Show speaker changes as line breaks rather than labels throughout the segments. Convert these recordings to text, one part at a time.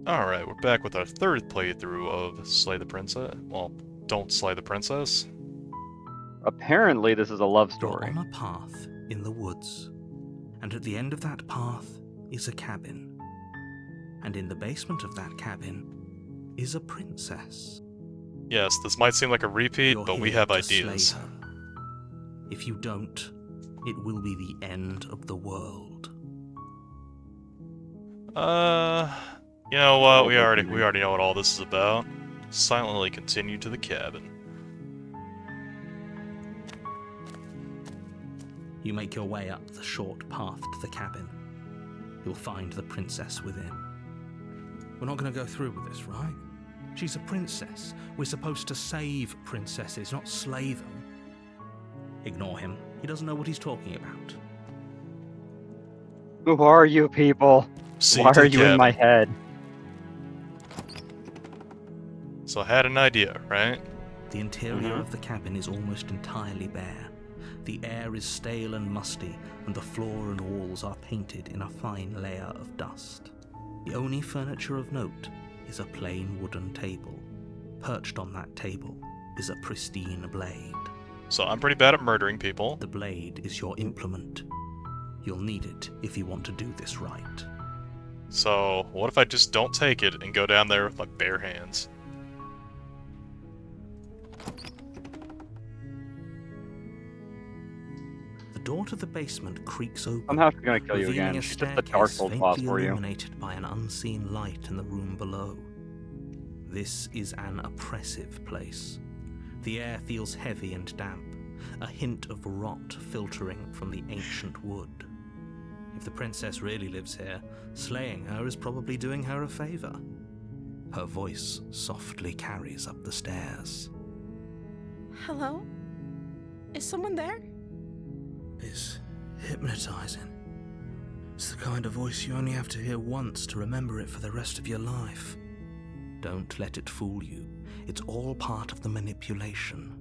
Alright, we're back with our third playthrough of Slay the Princess. Well, Don't Slay the Princess.
Apparently, this is a love
You're
story.
on a path in the woods, and at the end of that path is a cabin. And in the basement of that cabin is a princess.
Yes, this might seem like a repeat,
You're
but we
here
have
to
ideas.
slay her. If you don't, it will be the end of the world.
You know what? We already know what all this is about. Silently continue to the cabin.
You make your way up the short path to the cabin. You'll find the princess within. We're not going to go through with this, right? She's a princess. We're supposed to save princesses, not slay them. Ignore him. He doesn't know what he's talking about.
Who are you people?
See
Why
to
are
the
you in my
cabin.
head?
So I had an idea, right?
The interior of the cabin is almost entirely bare. The air is stale and musty, and the floor and walls are painted in a fine layer of dust. The only furniture of note is a plain wooden table. Perched on that table is a pristine blade.
So I'm pretty bad at murdering people.
The blade is your implement. You'll need it if you want to do this right.
So what if I just don't take it and go down there with my bare hands?
The door to the basement creaks open.
Somehow she's gonna kill you
revealing
again.
a
She's just a Dark
staircase
Souls boss
faintly
for you.
illuminated by an unseen light in the room below. This is an oppressive place. The air feels heavy and damp, a hint of rot filtering from the ancient wood. If the princess really lives here, slaying her is probably doing her a favor. Her voice softly carries up the stairs.
Hello? Is someone there?
It's hypnotizing. It's the kind of voice you only have to hear once to remember it for the rest of your life. Don't let it fool you. It's all part of the manipulation.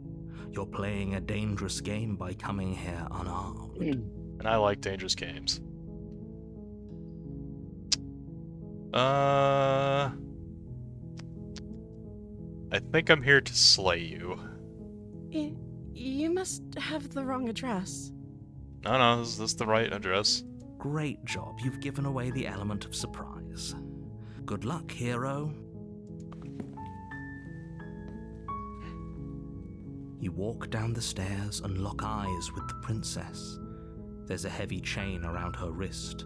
You're playing a dangerous game by coming here unarmed.
And I like dangerous games. I think I'm here to slay you.
You must have the wrong address.
No, this is the right address.
Great job. You've given away the element of surprise. Good luck, hero. You walk down the stairs and lock eyes with the princess. There's a heavy chain around her wrist,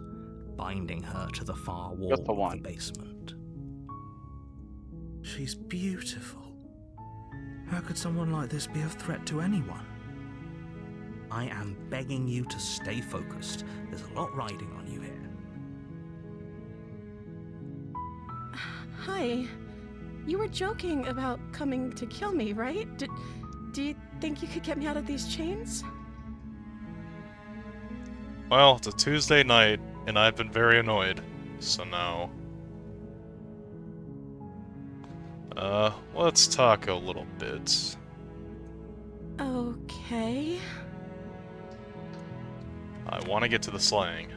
binding her to the far wall
Just the
of
one.
the basement. She's beautiful. How could someone like this be a threat to anyone? I am begging you to stay focused. There's a lot riding on you here.
Hi. You were joking about coming to kill me, right? Do you think you could get me out of these chains?
Well, it's a Tuesday night, and I've been very annoyed. So now... let's talk a little bit.
Okay.
I want to get to the slang.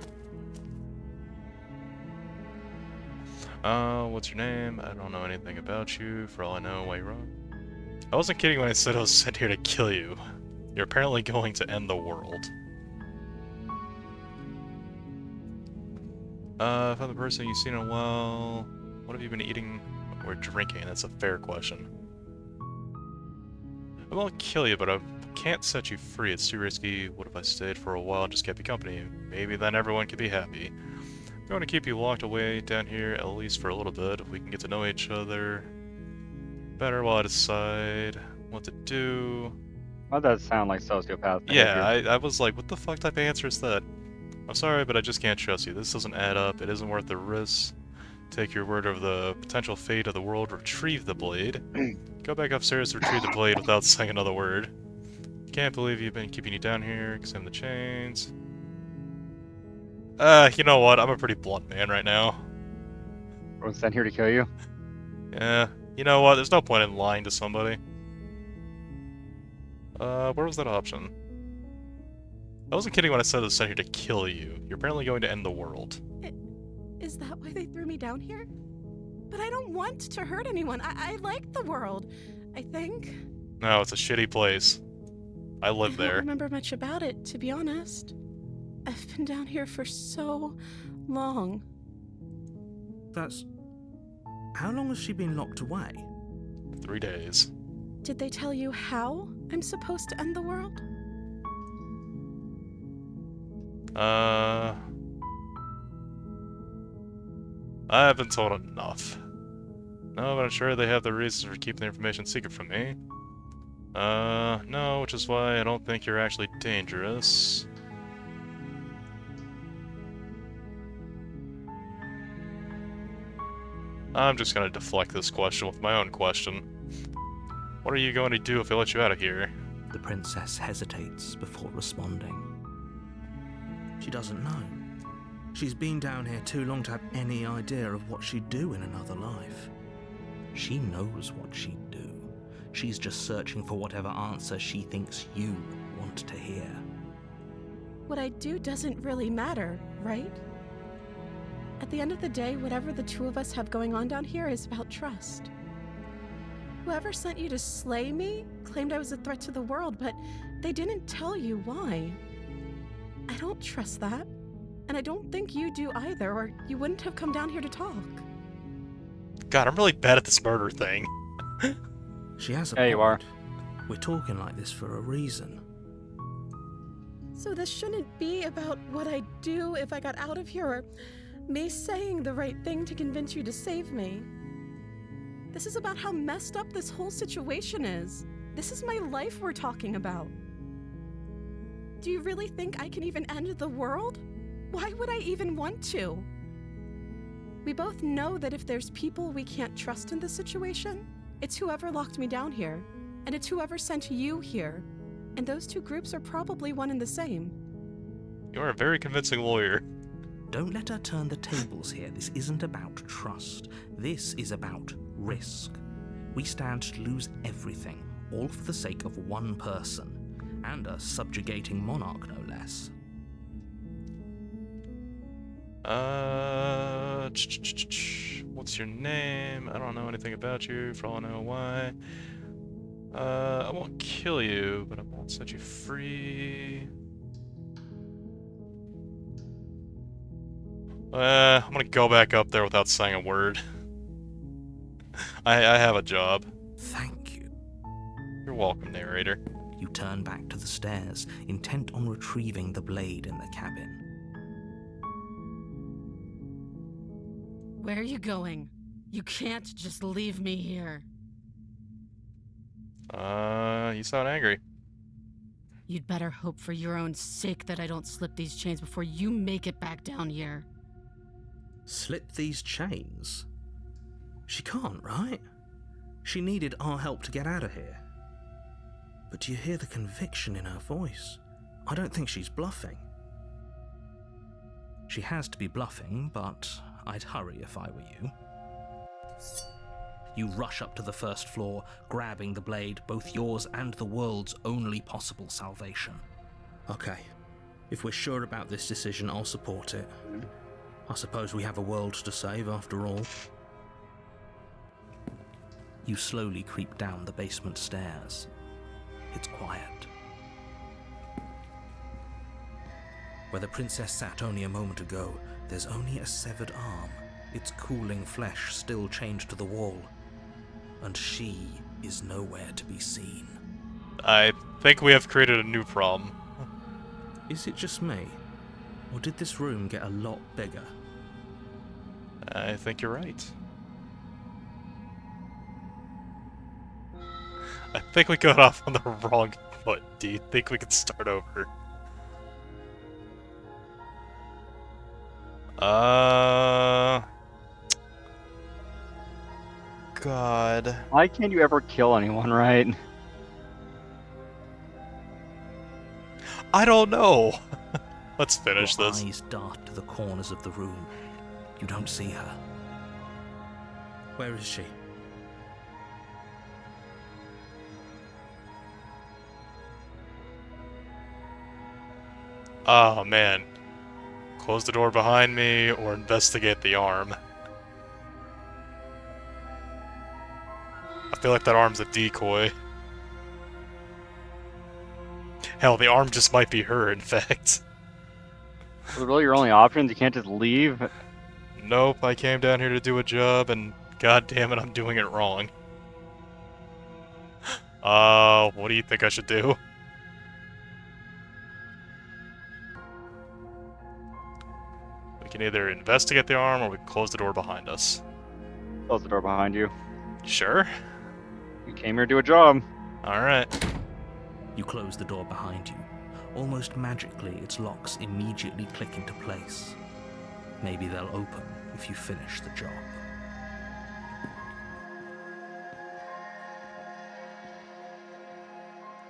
What's your name? I don't know anything about you. For all I know, why you're wrong. I wasn't kidding when I said I was sent here to kill you. You're apparently going to end the world. Found the person you've seen in a while. What have you been eating or drinking? That's a fair question. I won't kill you, but I can't set you free. It's too risky. What if I stayed for a while and just kept you company? Maybe then everyone could be happy. I'm going to keep you locked away down here, at least for a little bit. We can get to know each other better while I decide what to do.
Why does that sound like sociopath behavior?
Yeah, I was like, what the fuck type of answer is that? I'm sorry, but I just can't trust you. This doesn't add up. It isn't worth the risk. Take your word over the potential fate of the world. Retrieve the blade. Go back upstairs to retrieve the blade without saying another word. Can't believe you've been keeping you down here. Examine the chains. You know what? I'm a pretty blunt man right now.
I was sent here to kill you.
Yeah, you know what? There's no point in lying to somebody. Where was that option? I wasn't kidding when I said I was sent here to kill you. You're apparently going to end the world.
Is that why they threw me down here? But I don't want to hurt anyone. I like the world, I think.
No, it's a shitty place. I live
I
there.
don't remember much about it, to be honest. I've been down here for so long.
That's... How long has she been locked away?
3 days.
Did they tell you how I'm supposed to end the world?
I haven't told enough. No, but I'm sure they have the reasons for keeping the information secret from me. No, which is why I don't think you're actually dangerous. I'm just gonna deflect this question with my own question. What are you going to do if they let you out of here?
The princess hesitates before responding. She doesn't know. She's been down here too long to have any idea of what she'd do in another life. She knows what she'd do. She's just searching for whatever answer she thinks you want to hear.
What I do doesn't really matter, right? At the end of the day, whatever the two of us have going on down here is about trust. Whoever sent you to slay me claimed I was a threat to the world, but they didn't tell you why. I don't trust that, and I don't think you do either, or you wouldn't have come down here to talk.
God, I'm really bad at this murder thing.
She has a
Yeah, you are.
point. We're talking like this for a reason.
So this shouldn't be about what I'd do if I got out of here, or me saying the right thing to convince you to save me. This is about how messed up this whole situation is. This is my life we're talking about. Do you really think I can even end the world? Why would I even want to? We both know that if there's people we can't trust in this situation, it's whoever locked me down here, and it's whoever sent you here. And those two groups are probably one and the same.
You're a very convincing lawyer.
Don't let her turn the tables here. This isn't about trust. This is about risk. We stand to lose everything, all for the sake of one person, and a subjugating monarch, no less.
What's your name? I don't know anything about you, for all I know why. I won't kill you, but I won't set you free. I'm gonna go back up there without saying a word. I have a job.
Thank you.
You're welcome, narrator.
You turn back to the stairs, intent on retrieving the blade in the cabin.
Where are you going? You can't just leave me here.
You sound angry.
You'd better hope for your own sake that I don't slip these chains before you make it back down here.
Slip these chains? She can't, right? She needed our help to get out of here. But do you hear the conviction in her voice? I don't think she's bluffing. She has to be bluffing, but I'd hurry if I were you. You rush up to the first floor, grabbing the blade, both yours and the world's only possible salvation. Okay, if we're sure about this decision, I'll support it. I suppose we have a world to save after all. You slowly creep down the basement stairs. It's quiet. Where the princess sat only a moment ago, there's only a severed arm, its cooling flesh still chained to the wall. And she is nowhere to be seen.
I think we have created a new problem.
Is it just me? Or did this room get a lot bigger?
I think you're right. I think we got off on the wrong foot. Do you think we can start over? God.
Why can't you ever kill anyone, right?
I don't know. Let's finish
Your
this.
eyes dart to the corners of the room. You don't see her. Where is she?
Oh man. Close the door behind me or investigate the arm. I feel like that arm's a decoy. Hell, the arm just might be her, in fact.
Are those really your only options? You can't just leave?
Nope, I came down here to do a job, and god damn it, I'm doing it wrong. What do you think I should do? We can either investigate the arm, or we can close the door behind us.
Close the door behind you.
Sure?
You came here to do a job.
Alright.
You close the door behind you. Almost magically, its locks immediately click into place. Maybe they'll open if you finish the job.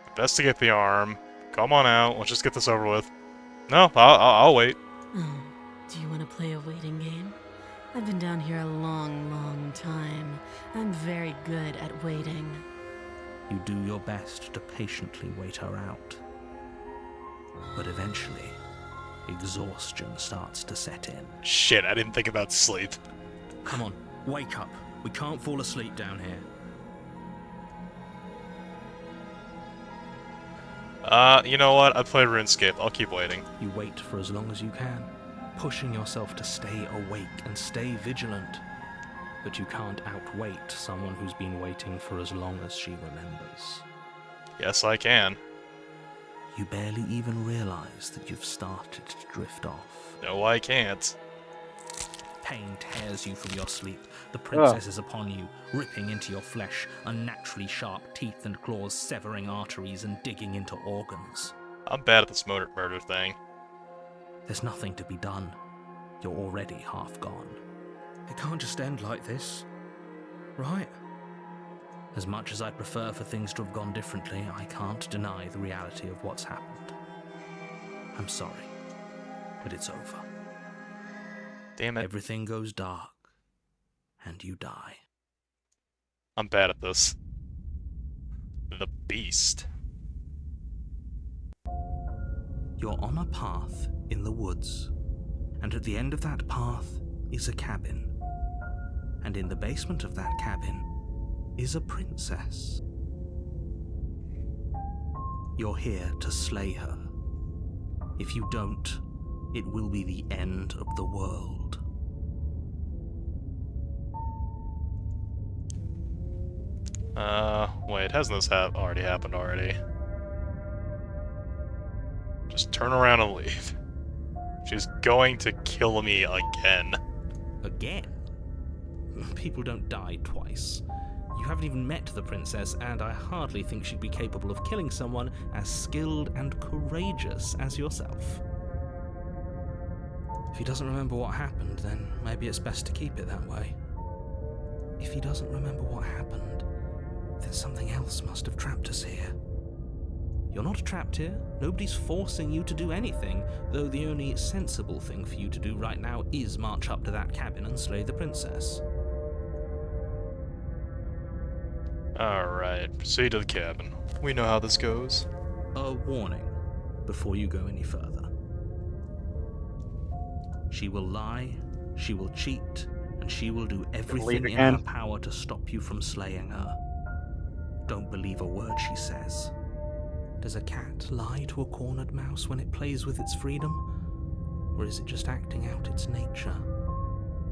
Investigate the arm. Come on out, let's just get this over with. No, I'll wait.
Oh, do you want to play a waiting game? I've been down here a long, long time. I'm very good at waiting.
You do your best to patiently wait her out. But eventually, exhaustion starts to set in.
Shit, I didn't think about sleep.
Come on, wake up. We can't fall asleep down here.
You know what? I played RuneScape. I'll keep waiting.
You wait for as long as you can, pushing yourself to stay awake and stay vigilant. But you can't outwait someone who's been waiting for as long as she remembers.
Yes, I can.
You barely even realize that you've started to drift off.
No, I can't.
Pain tears you from your sleep. The princess is upon you, ripping into your flesh, unnaturally sharp teeth and claws severing arteries and digging into organs.
I'm bad at this murder thing.
There's nothing to be done. You're already half gone. It can't just end like this, right? As much as I'd prefer for things to have gone differently, I can't deny the reality of what's happened. I'm sorry, but it's over.
Damn it.
Everything goes dark, and you die.
I'm bad at this. The Beast.
You're on a path in the woods, and at the end of that path is a cabin. And in the basement of that cabin is a princess. You're here to slay her. If you don't, it will be the end of the world.
Wait, hasn't this already happened already? Just turn around and leave. She's going to kill me again.
Again? People don't die twice. You haven't even met the princess, and I hardly think she'd be capable of killing someone as skilled and courageous as yourself. If he doesn't remember what happened, then maybe it's best to keep it that way. If he doesn't remember what happened, then something else must have trapped us here. You're not trapped here. Nobody's forcing you to do anything, though the only sensible thing for you to do right now is march up to that cabin and slay the princess.
Alright, proceed to the cabin. We know how this goes.
A warning before you go any further. She will lie, she will cheat, and she will do everything in her power to stop you from slaying her. Don't believe a word she says. Does a cat lie to a cornered mouse when it plays with its freedom? Or is it just acting out its nature?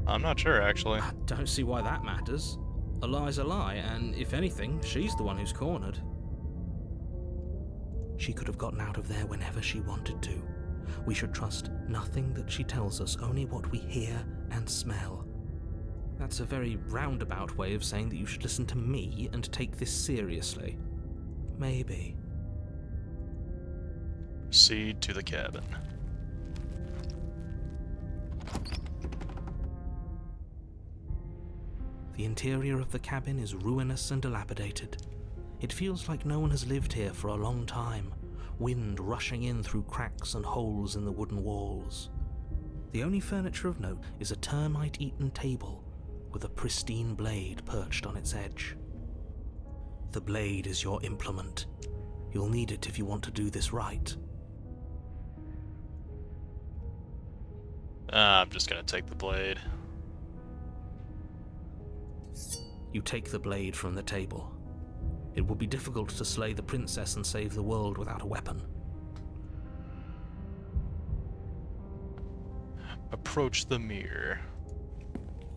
I'm not sure, actually.
I don't see why that matters. A lie's a lie, and if anything, she's the one who's cornered. She could have gotten out of there whenever she wanted to. We should trust nothing that she tells us, only what we hear and smell. That's a very roundabout way of saying that you should listen to me and take this seriously. Maybe.
Proceed to the cabin.
The interior of the cabin is ruinous and dilapidated. It feels like no one has lived here for a long time, wind rushing in through cracks and holes in the wooden walls. The only furniture of note is a termite-eaten table with a pristine blade perched on its edge. The blade is your implement. You'll need it if you want to do this right. I'm
just gonna take the blade.
You take the blade from the table. It would be difficult to slay the princess and save the world without a weapon.
Approach the mirror.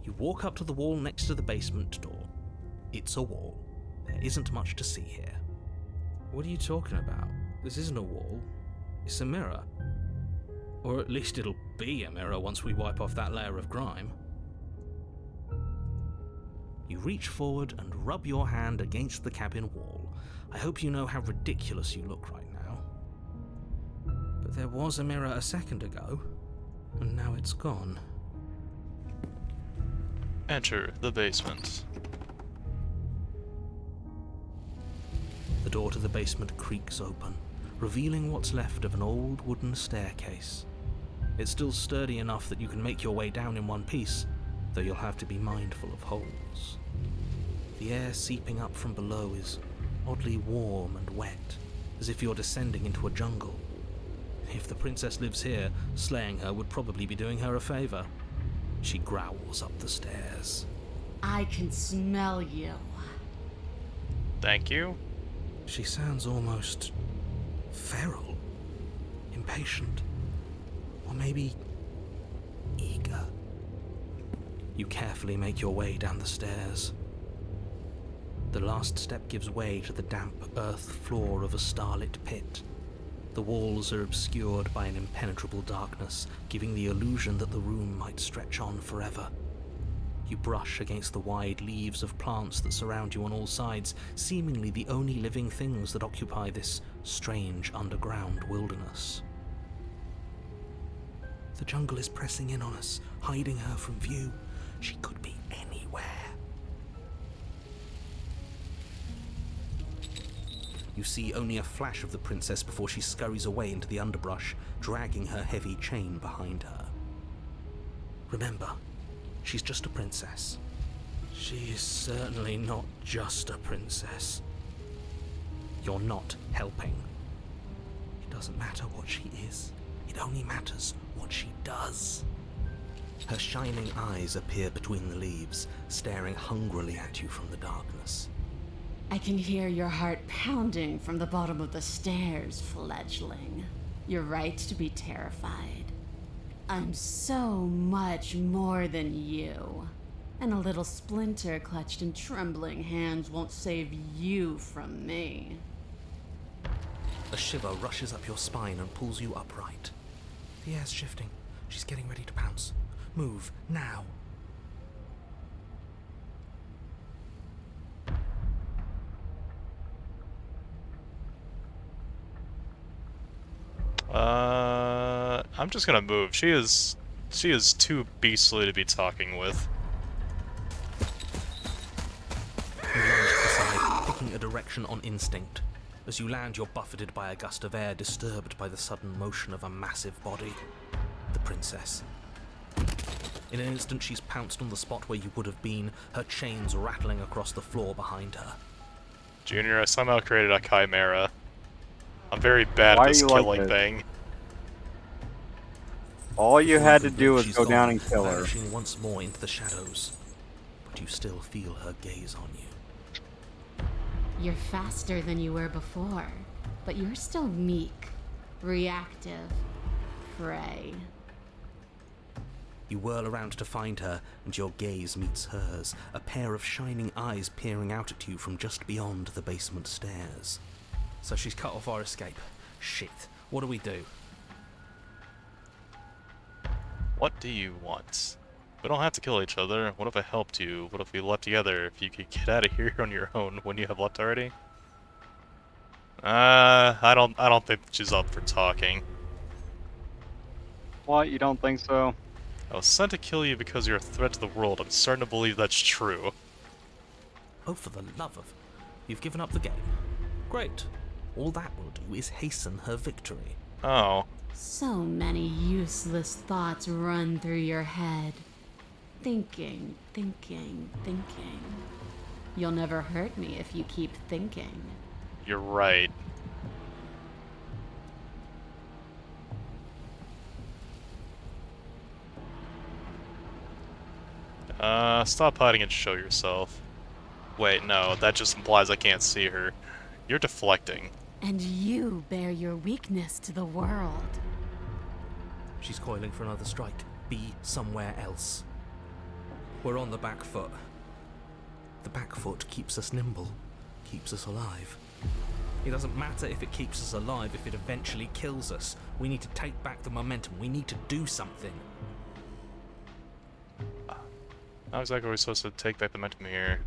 You walk up to the wall next to the basement door. It's a wall. There isn't much to see here. What are you talking about? This isn't a wall. It's a mirror. Or at least it'll be a mirror once we wipe off that layer of grime. You reach forward and rub your hand against the cabin wall. I hope you know how ridiculous you look right now. But there was a mirror a second ago, and now it's gone.
Enter the basement.
The door to the basement creaks open, revealing what's left of an old wooden staircase. It's still sturdy enough that you can make your way down in one piece, though you'll have to be mindful of holes. The air seeping up from below is oddly warm and wet, as if you're descending into a jungle. If the princess lives here, slaying her would probably be doing her a favor. She growls up the stairs.
I can smell you.
Thank you.
She sounds almost feral, impatient, or maybe eager. You carefully make your way down the stairs. The last step gives way to the damp earth floor of a starlit pit. The walls are obscured by an impenetrable darkness, giving the illusion that the room might stretch on forever. You brush against the wide leaves of plants that surround you on all sides, seemingly the only living things that occupy this strange underground wilderness. The jungle is pressing in on us, hiding her from view. She could be anywhere. You see only a flash of the princess before she scurries away into the underbrush, dragging her heavy chain behind her. Remember, she's just a princess. She is certainly not just a princess. You're not helping. It doesn't matter what she is. It only matters what she does. Her shining eyes appear between the leaves, staring hungrily at you from the darkness.
I can hear your heart pounding from the bottom of the stairs, fledgling. You're right to be terrified. I'm so much more than you. And a little splinter clutched in trembling hands won't save you from me.
A shiver rushes up your spine and pulls you upright. The air's shifting. She's getting ready to pounce. Move, now.
I'm just gonna move. She is too beastly to be talking with.
You lunge aside, picking a direction on instinct. As you land, you're buffeted by a gust of air, disturbed by the sudden motion of a massive body. The princess. In an instant, she's pounced on the spot where you would have been, her chains rattling across the floor behind her.
Junior, I somehow created a chimera. I'm very bad
Why
at this
are you like
killing
this?
thing.
All you
Before
had
you
to
can
do
blink,
was
she's
go
gone,
down and kill her.
vanishing once more into the shadows. But you still feel her gaze on you.
You're faster than you were before, but you're still meek, reactive, prey.
You whirl around to find her, and your gaze meets hers, a pair of shining eyes peering out at you from just beyond the basement stairs. So she's cut off our escape. Shit. What do we do?
What do you want? We don't have to kill each other. What if I helped you? What if we left together? If you could get out of here on your own, wouldn't you have left already? I don't think she's up for talking.
What? You don't think so?
I was sent to kill you because you're a threat to the world. I'm starting to believe that's true.
Oh, for the love of... You've given up the game. Great. All that will do is hasten her victory.
Oh.
So many useless thoughts run through your head. Thinking, thinking, thinking. You'll never hurt me if you keep thinking.
You're right. Stop hiding and show yourself. Wait, no, that just implies I can't see her. You're deflecting.
And you bear your weakness to the world.
She's coiling for another strike. Be somewhere else. We're on the back foot. The back foot keeps us nimble, keeps us alive. It doesn't matter if it keeps us alive, if it eventually kills us. We need to take back the momentum. We need to do something.
How exactly are we supposed to take back the momentum here?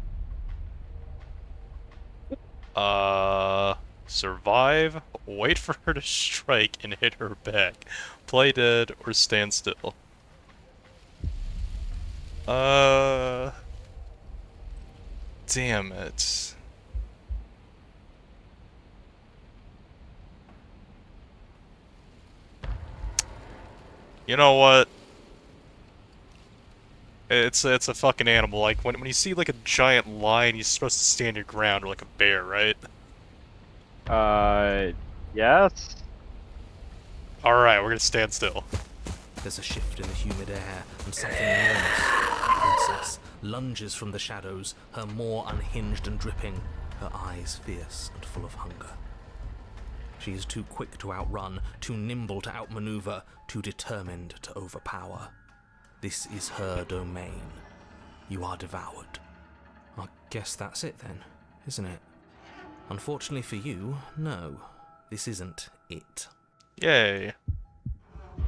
Survive, wait for her to strike and hit her back. Play dead or stand still. Damn it. You know what? It's a fucking animal. Like when you see like a giant lion, you're supposed to stand your ground, or like a bear, right?
Yes.
All right, we're gonna stand still.
There's a shift in the humid air, and something enormous, the princess, lunges from the shadows, her maw unhinged and dripping, her eyes fierce and full of hunger. She is too quick to outrun, too nimble to outmaneuver, too determined to overpower. This is her domain. You are devoured. I guess that's it then, isn't it? Unfortunately for you, no. This isn't it.
Yay.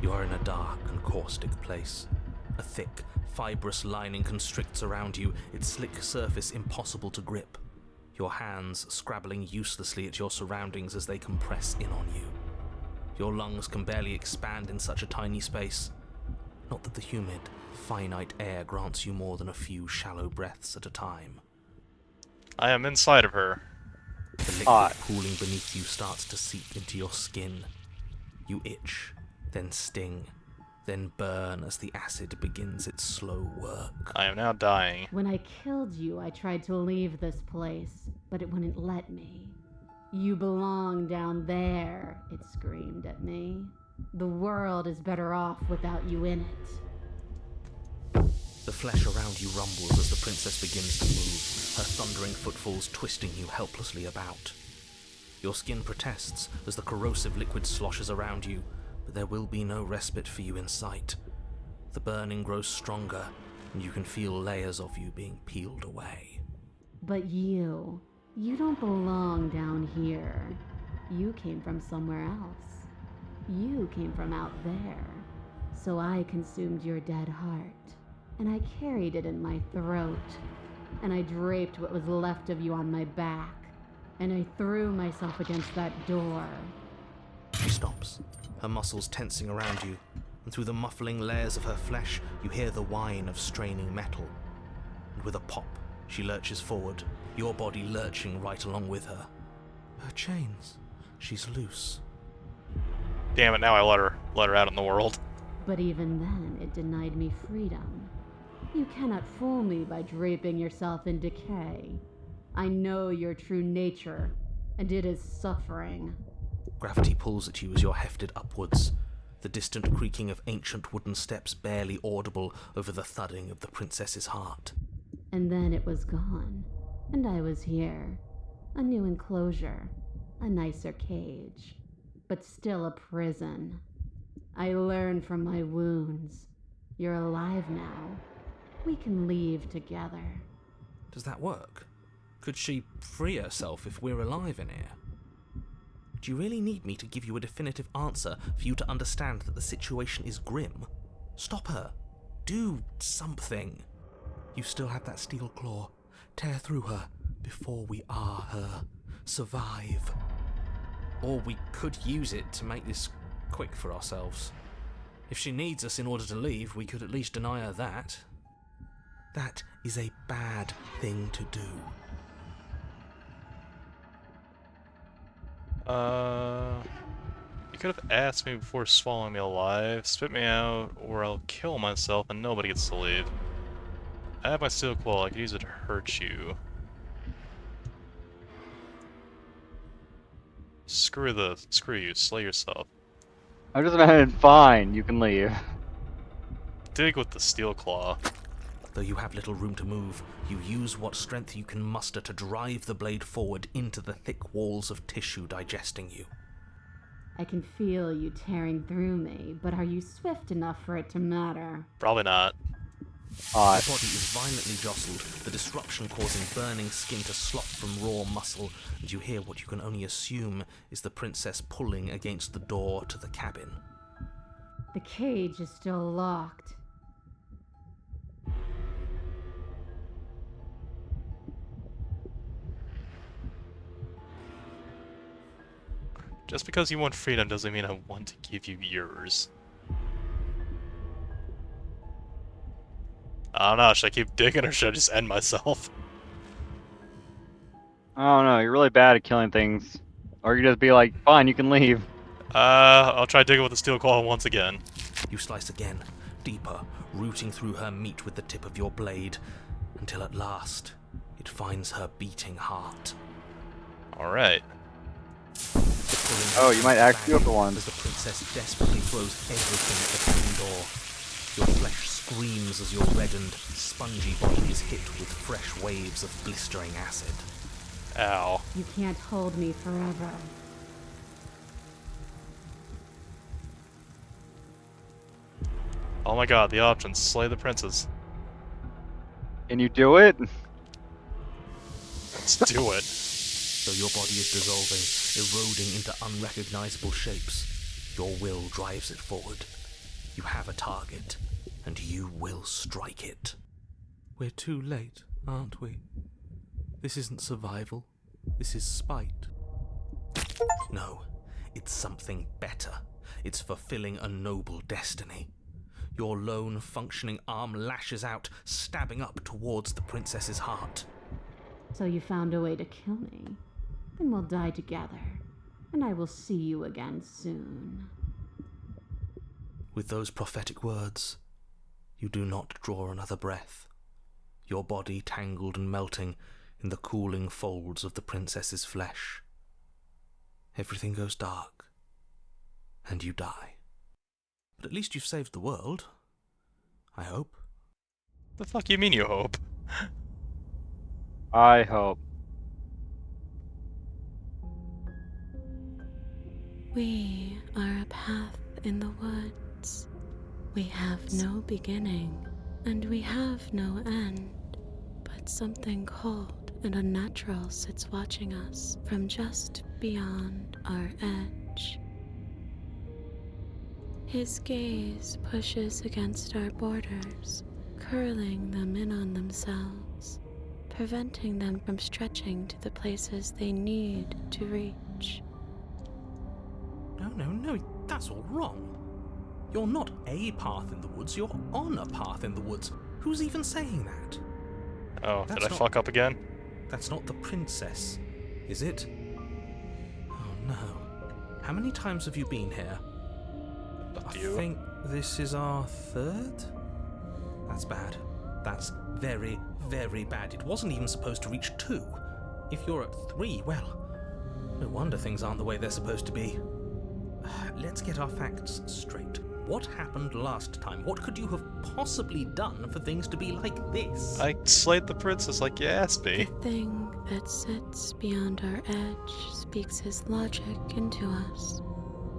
You are in a dark and caustic place. A thick, fibrous lining constricts around you, its slick surface impossible to grip. Your hands scrabbling uselessly at your surroundings as they compress in on you. Your lungs can barely expand in such a tiny space. Not that the humid, finite air grants you more than a few shallow breaths at a time.
I am inside of her.
The liquid pooling beneath you starts to seep into your skin. You itch, then sting, then burn as the acid begins its slow work.
I am now dying.
When I killed you, I tried to leave this place, but it wouldn't let me. You belong down there, it screamed at me. The world is better off without you in it.
The flesh around you rumbles as the princess begins to move, her thundering footfalls twisting you helplessly about. Your skin protests as the corrosive liquid sloshes around you, but there will be no respite for you in sight. The burning grows stronger, and you can feel layers of you being peeled away.
But you don't belong down here. You came from somewhere else. You came from out there. So I consumed your dead heart, and I carried it in my throat, and I draped what was left of you on my back, and I threw myself against that door.
She stops, her muscles tensing around you, and through the muffling layers of her flesh, you hear the whine of straining metal. And with a pop, she lurches forward, your body lurching right along with her. Her chains. She's loose.
Damn it, now I let her out in the world.
But even then, it denied me freedom. You cannot fool me by draping yourself in decay. I know your true nature, and it is suffering.
Gravity pulls at you as you're hefted upwards, the distant creaking of ancient wooden steps barely audible over the thudding of the princess's heart.
And then it was gone, and I was here. A new enclosure, a nicer cage, but still a prison. I learned from my wounds. You're alive now. We can leave together.
Does that work? Could she free herself if we're alive in here? Do you really need me to give you a definitive answer for you to understand that the situation is grim? Stop her. Do something. You still have that steel claw. Tear through her before we are her. Survive. Or we could use it to make this quick for ourselves. If she needs us in order to leave, we could at least deny her that. That is a bad thing to do.
You could have asked me before swallowing me alive, spit me out, or I'll kill myself and nobody gets to leave. I have my steel claw, I could use it to hurt you. Screw you, slay yourself.
I just meant fine, you can leave.
Dig with the steel claw.
The Though you have little room to move, you use what strength you can muster to drive the blade forward into the thick walls of tissue digesting you.
I can feel you tearing through me, but are you swift enough for it to matter?
Probably not.
Your body is violently jostled, the disruption causing burning skin to slop from raw muscle, and you hear what you can only assume is the princess pulling against the door to the cabin.
The cage is still locked.
Just because you want freedom doesn't mean I want to give you yours. I don't know, should I keep digging or should I just end myself?
I don't know, you're really bad at killing things. Or you just be like, fine, you can leave.
I'll try digging with the steel claw once again.
You slice again, deeper, rooting through her meat with the tip of your blade, until at last it finds her beating heart.
Alright.
Oh, you might actually go for one.
As the princess desperately throws everything at the cabin door. Your flesh screams as your reddened, spongy body is hit with fresh waves of blistering acid.
Ow.
You can't hold me forever.
Oh my god, the options. Slay the princess.
Can you do it?
Let's do it.
Though your body is dissolving, eroding into unrecognizable shapes, your will drives it forward. You have a target, and you will strike it. We're too late, aren't we? This isn't survival. This is spite. No, it's something better. It's fulfilling a noble destiny. Your lone, functioning arm lashes out, stabbing up towards the princess's heart.
So you found a way to kill me. Then we'll die together, and I will see you again soon.
With those prophetic words, you do not draw another breath, your body tangled and melting in the cooling folds of the princess's flesh. Everything goes dark, and you die. But at least you've saved the world. I hope.
The fuck you mean you hope?
I hope.
We are a path in the woods. We have no beginning, and we have no end. But something cold and unnatural sits watching us from just beyond our edge. His gaze pushes against our borders, curling them in on themselves, preventing them from stretching to the places they need to reach.
No, that's all wrong. You're not a path in the woods, you're on a path in the woods. Who's even saying that?
Oh,
That's
did I
not-
fuck up again?
That's not the princess, is it? Oh no. How many times have you been here? I
few.
think this is our third? That's bad. That's very, very bad. It wasn't even supposed to reach 2. If you're at 3, well, no wonder things aren't the way they're supposed to be. Let's get our facts straight. What happened last time? What could you have possibly done for things to be like this?
I slayed the princess like you asked me.
The thing that sits beyond our edge speaks his logic into us.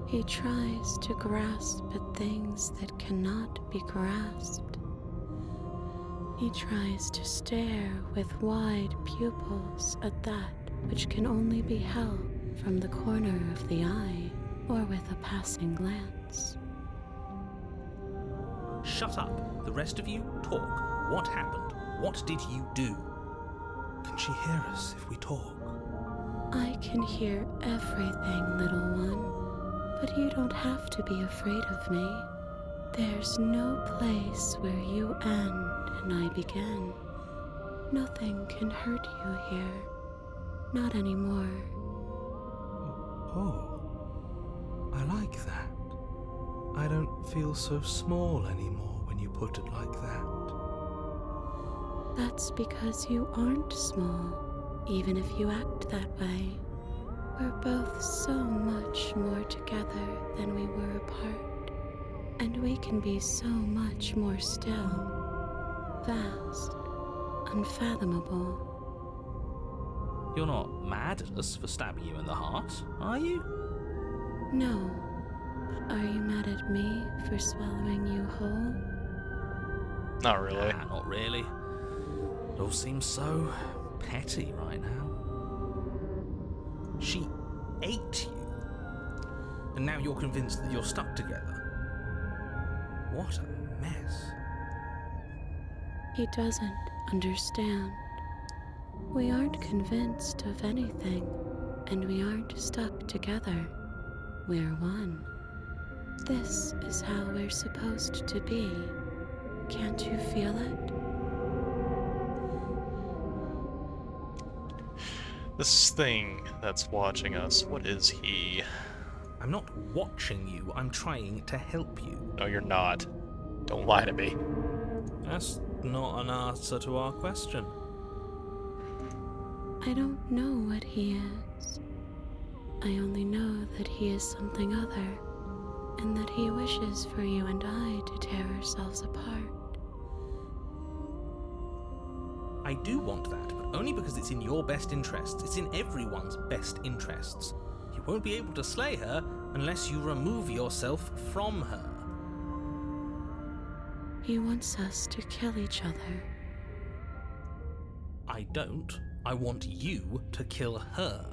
He tries to grasp at things that cannot be grasped. He tries to stare with wide pupils at that which can only be held from the corner of the eye or with a passing glance.
Shut up. The rest of you, talk. What happened? What did you do? Can she hear us if we talk?
I can hear everything, little one. But you don't have to be afraid of me. There's no place where you end and I begin. Nothing can hurt you here. Not anymore.
Oh, I like that. I don't feel so small anymore when you put it like that.
That's because you aren't small, even if you act that way. We're both so much more together than we were apart, and we can be so much more still. vast, unfathomable.
You're not mad at us for stabbing you in the heart, are you?
No. Are you mad at me for swallowing you whole?
Not really.
Nah, not really. It all seems so petty right now. She ate you, and now you're convinced that you're stuck together. What a mess.
He doesn't understand. We aren't convinced of anything, and we aren't stuck together. We're one. This is how we're supposed to be. Can't you feel it?
This thing that's watching us, what is he?
I'm not watching you, I'm trying to help you.
No, you're not. Don't lie to me.
That's not an answer to our question.
I don't know what he is. I only know that he is something other, and that he wishes for you and I to tear ourselves apart.
I do want that, but only because it's in your best interests. It's in everyone's best interests. You won't be able to slay her unless you remove yourself from her.
He wants us to kill each other.
I don't. I want you to kill her.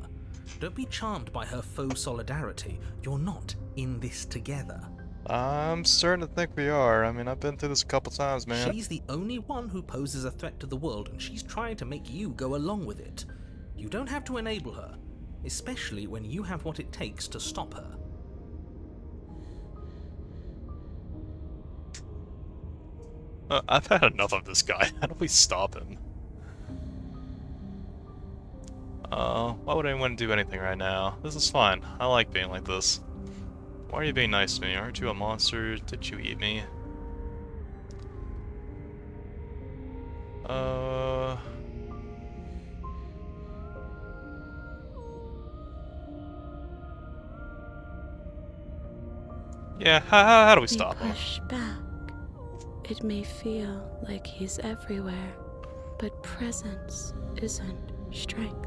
Don't be charmed by her faux solidarity. You're not in this together.
I'm starting to think we are. I mean, I've been through this a couple times, man.
She's the only one who poses a threat to the world, and she's trying to make you go along with it. You don't have to enable her, especially when you have what it takes to stop her.
I've had enough of this guy. How do we stop him? Why would anyone do anything right now? This is fine. I like being like this. Why are you being nice to me? Aren't you a monster? Did you eat me? Yeah, how do we stop him?
Push back. It may feel like he's everywhere, but presence isn't strength.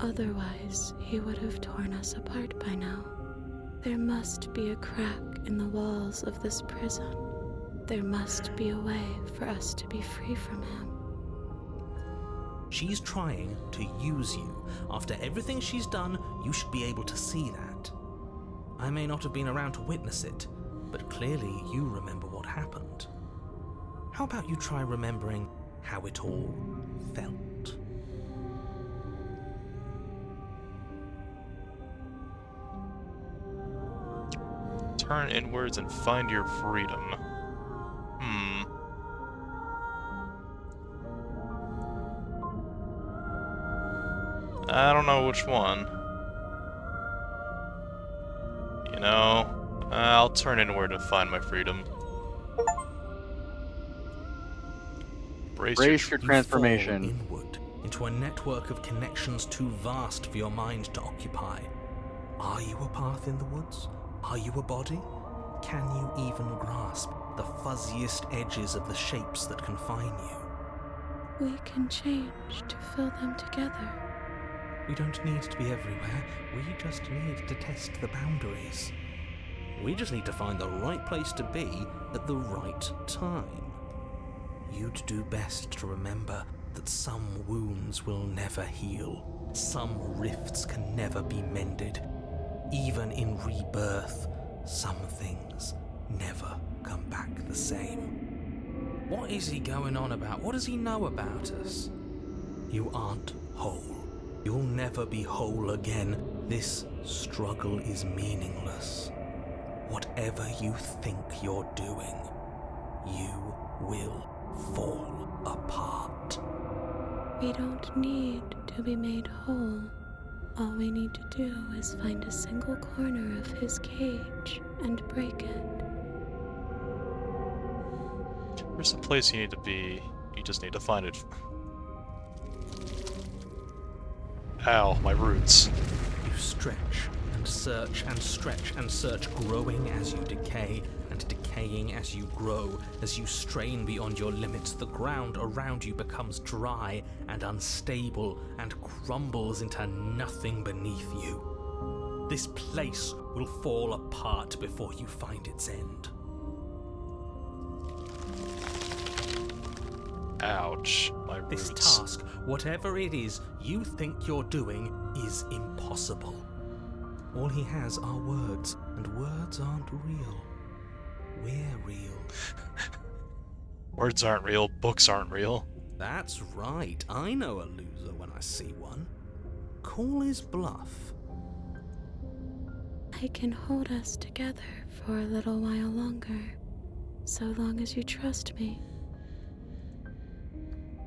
Otherwise, he would have torn us apart by now. There must be a crack in the walls of this prison. There must be a way for us to be free from him.
She's trying to use you. After everything she's done, you should be able to see that. I may not have been around to witness it, but clearly you remember what happened. How about you try remembering how it all felt?
Turn inwards and find your freedom. I don't know which one. You know, I'll turn inward and find my freedom. Brace
your
You
transformation.
fall inward, into a network of connections too vast for your mind to occupy. Are you a path in the woods? Are you a body? Can you even grasp the fuzziest edges of the shapes that confine you?
We can change to fill them together.
We don't need to be everywhere, we just need to test the boundaries. We just need to find the right place to be at the right time. You'd do best to remember that some wounds will never heal. Some rifts can never be mended. Even in rebirth, some things never come back the same. What is he going on about? What does he know about us? You aren't whole. You'll never be whole again. This struggle is meaningless. Whatever you think you're doing, you will fall apart.
We don't need to be made whole. All we need to do is find a single corner of his cage and break it.
There's a place you need to be. You just need to find it. Ow, my roots.
You stretch and search and stretch and search, growing as you decay, and and decaying as you grow. As you strain beyond your limits, the ground around you becomes dry and unstable and crumbles into nothing beneath you. This place will fall apart before you find its end.
Ouch, my
This
roots.
task, whatever it is you think you're doing, is impossible. All he has are words, and words aren't real. We're real.
Words aren't real, books aren't real.
That's right, I know a loser when I see one. Call his bluff.
I can hold us together for a little while longer, so long as you trust me.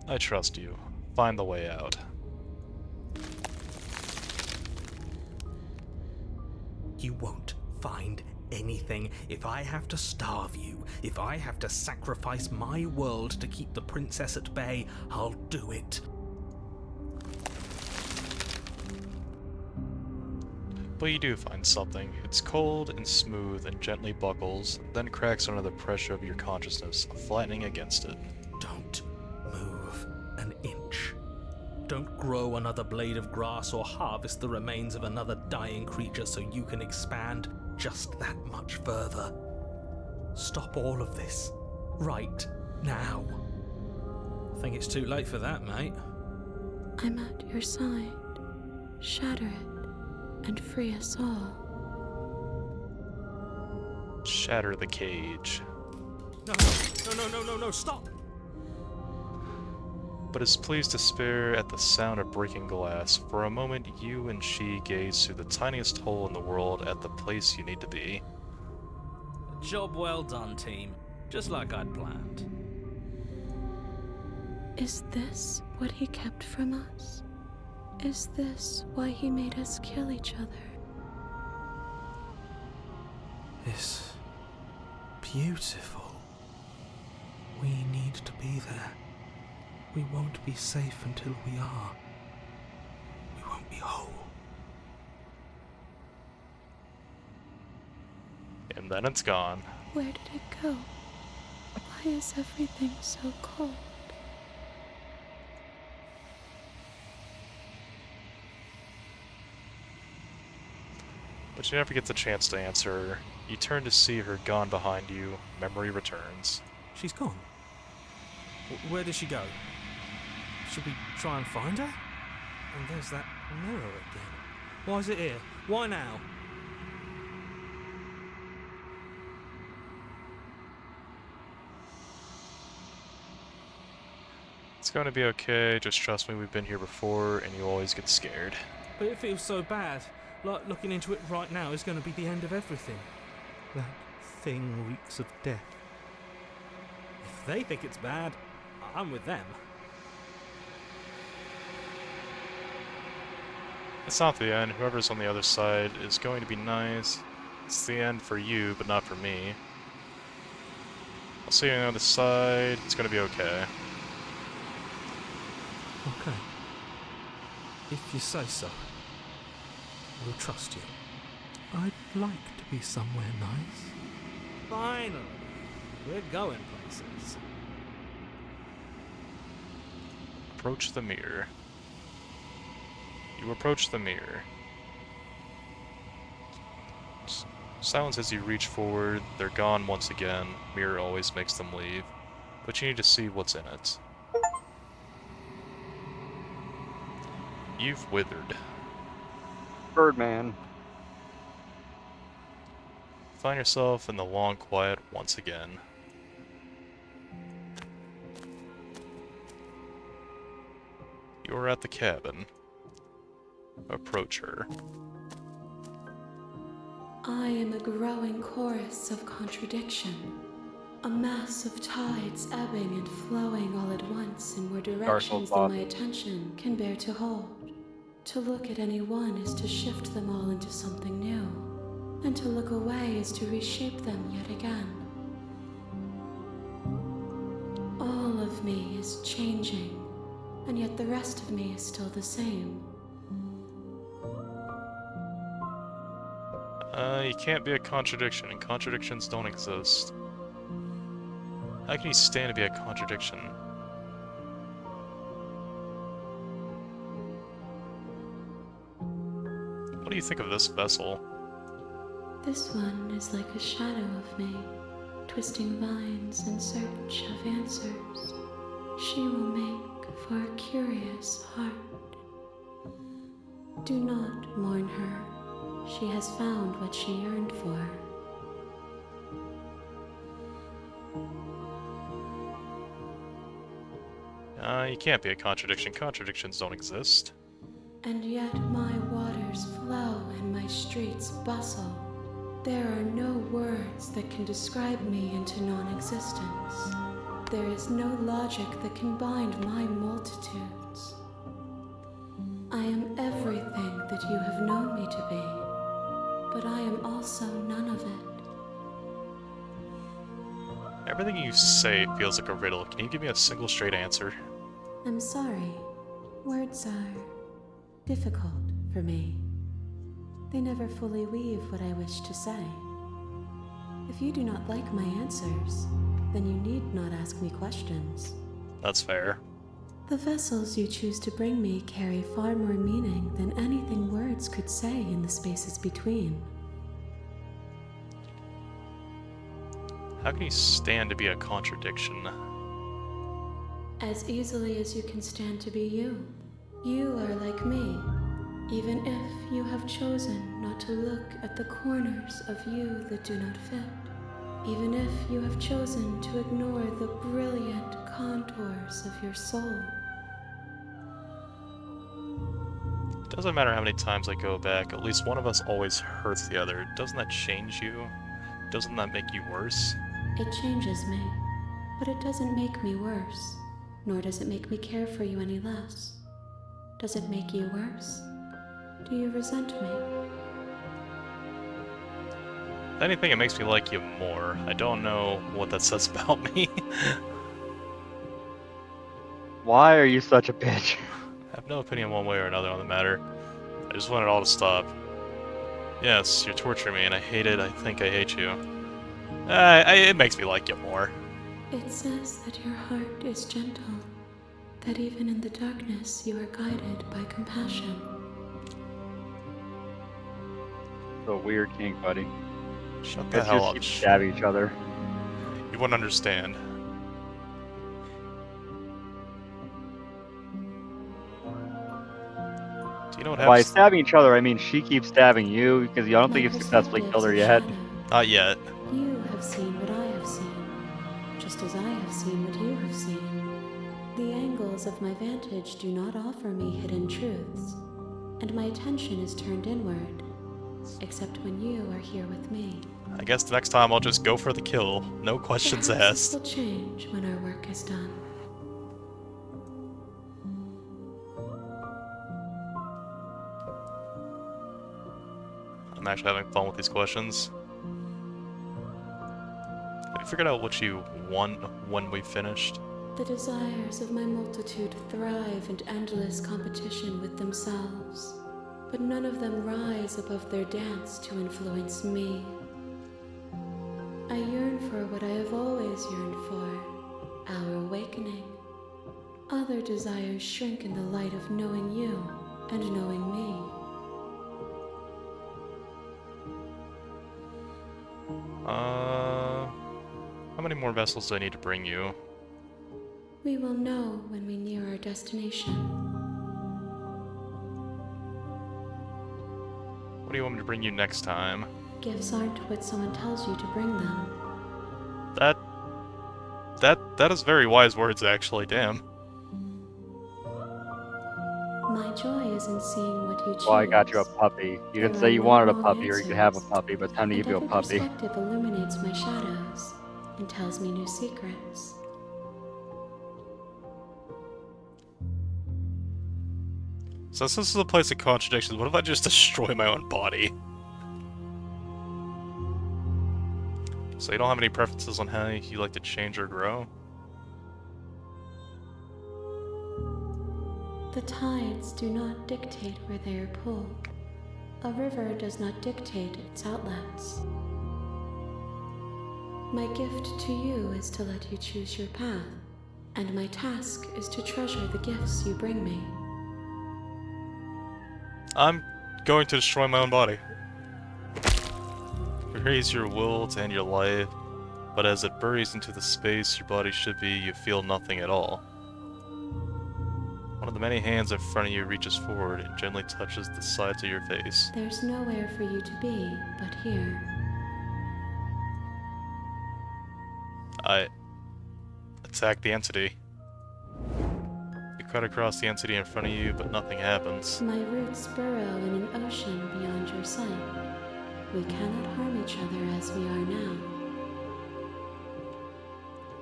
I trust you. Find the way out.
You won't find anything. If I have to starve you, if I have to sacrifice my world to keep the princess at bay, I'll do it.
But you do find something. It's cold and smooth and gently buckles, then cracks under the pressure of your consciousness, flattening against it.
Don't move an inch. Don't grow another blade of grass or harvest the remains of another dying creature so you can expand just that much further. Stop all of this. Right now. I think it's too late for that, mate.
I'm at your side. Shatter it and free us all.
Shatter the cage.
No, stop!
But is pleased to spare at the sound of breaking glass. For a moment, you and she gaze through the tiniest hole in the world at the place you need to be.
Job well done, team. Just like I'd planned.
Is this what he kept from us? Is this why he made us kill each other?
It's beautiful. We need to be there. We won't be safe until we are. We won't be whole.
And then it's gone.
Where did it go? Why is everything so cold?
But you never get the chance to answer her. You turn to see her gone behind you. Memory returns.
She's gone. Where did she go? Should we try and find her? And there's that mirror again. Why is it here? Why now?
It's going to be okay. Just trust me, we've been here before, and you always get scared.
But it feels so bad. Like looking into it right now is going to be the end of everything. That thing reeks of death. If they think it's bad, I'm with them.
It's not the end. Whoever's on the other side is going to be nice. It's the end for you, but not for me. I'll see you on the other side. It's going to be okay.
Okay. If you say so. We'll trust you. I'd like to be somewhere nice. Finally! We're going places.
Approach the mirror. You approach the mirror. Silence as you reach forward. They're gone once again. Mirror always makes them leave. But you need to see what's in it. You've withered.
Birdman.
Find yourself in the long quiet once again. You're at the cabin. Approach her.
I am a growing chorus of contradiction. A mass of tides ebbing and flowing all at once in more directions than my attention can bear to hold. To look at any one is to shift them all into something new, and to look away is to reshape them yet again. All of me is changing, and yet the rest of me is still the same.
You can't be a contradiction, and contradictions don't exist. How can you stand to be a contradiction? What do you think of this vessel?
This one is like a shadow of me, twisting vines in search of answers. She will make for a curious heart. Do not mourn her. She has found what she yearned for.
You can't be a contradiction. Contradictions don't exist.
And yet my waters flow and my streets bustle. There are no words that can describe me into non-existence. There is no logic that can bind my multitudes. I am everything that you have known me to be, but I am also none of it.
Everything you say feels like a riddle. Can you give me a single straight answer?
I'm sorry. Words are difficult for me. They never fully weave what I wish to say. If you do not like my answers, then you need not ask me questions.
That's fair.
The vessels you choose to bring me carry far more meaning than anything words could say in the spaces between.
How can you stand to be a contradiction?
As easily as you can stand to be you. You are like me, even if you have chosen not to look at the corners of you that do not fit. Even if you have chosen to ignore the brilliant contours of your soul.
It doesn't matter how many times I go back, at least one of us always hurts the other. Doesn't that change you? Doesn't that make you worse?
It changes me, but it doesn't make me worse, nor does it make me care for you any less. Does it make you worse? Do you resent me?
If anything, it makes me like you more. I don't know what that says about me.
Why are you such a bitch?
I have no opinion one way or another on the matter. I just want it all to stop. Yes, you're torturing me, and I hate it. I think I hate you. It makes me like you more.
It says that your heart is gentle, that even in the darkness you are guided by compassion.
So weird kink, buddy.
Shut the
Let's
hell
just
up.
keep stabbing each other.
You wouldn't understand. Do you know what
By
happens?
stabbing each other, I mean she keeps stabbing you because I don't
My
think you've successfully
perspectives
killed her
are
yet.
shadow.
Not yet.
You have seen what I have seen, just as I have seen what you have seen. The angles of my vantage do not offer me hidden truths, and my attention is turned inward, except when you are here with me.
I guess the next time I'll just go for the kill. No questions
Perhaps this
asked.
will change when our work is done.
I'm actually having fun with these questions. Have you figured out what you want when we finished?
The desires of my multitude thrive in endless competition with themselves, but none of them rise above their dance to influence me. I yearn for what I have always yearned for, our awakening. Other desires shrink in the light of knowing you and knowing me.
How many more vessels do I need to bring you?
We will know when we near our destination.
What do you want me to bring you next time?
Gifts aren't what someone tells you to bring them.
That is very wise words, actually. Damn.
My joy is in seeing what you choose.
Well, I got you a puppy. You didn't say you wanted a puppy or you could have a puppy, but it's time to give you a
Every
puppy.
perspective illuminates my shadows and tells me new secrets.
Since this is a place of contradictions, what if I just destroy my own body? So you don't have any preferences on how you like to change or grow?
The tides do not dictate where they are pulled. A river does not dictate its outlets. My gift to you is to let you choose your path, and my task is to treasure the gifts you bring me.
I'm going to destroy my own body. Raise your will to end your life, but as it buries into the space your body should be, you feel nothing at all. One of the many hands in front of you reaches forward and gently touches the sides of your face.
There's nowhere for you to be but here.
I attack the entity. You cut across the entity in front of you, but nothing happens.
My roots burrow in an ocean beyond your sight. We cannot harm each other as we are now.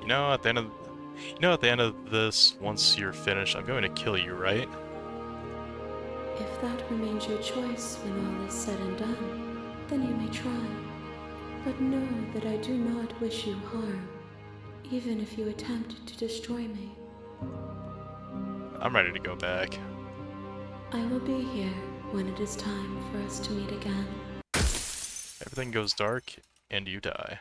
You know, at the end of this, once you're finished, I'm going to kill you, right?
If that remains your choice when all is said and done, then you may try. But know that I do not wish you harm, even if you attempt to destroy me.
I'm ready to go back.
I will be here when it is time for us to meet again.
Everything goes dark, and you die.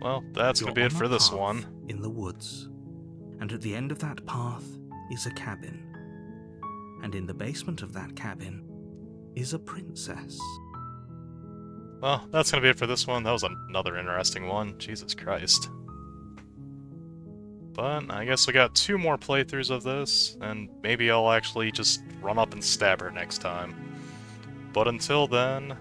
Well, that's
You're
gonna be it
on
for
a
this
path
one.
in the woods, and at the end of that path is a cabin. And in the basement of that cabin is a princess.
Well, that's gonna be it for this one. That was another interesting one. Jesus Christ. But I guess we got 2 more playthroughs of this, and maybe I'll actually just run up and stab her next time. But until then,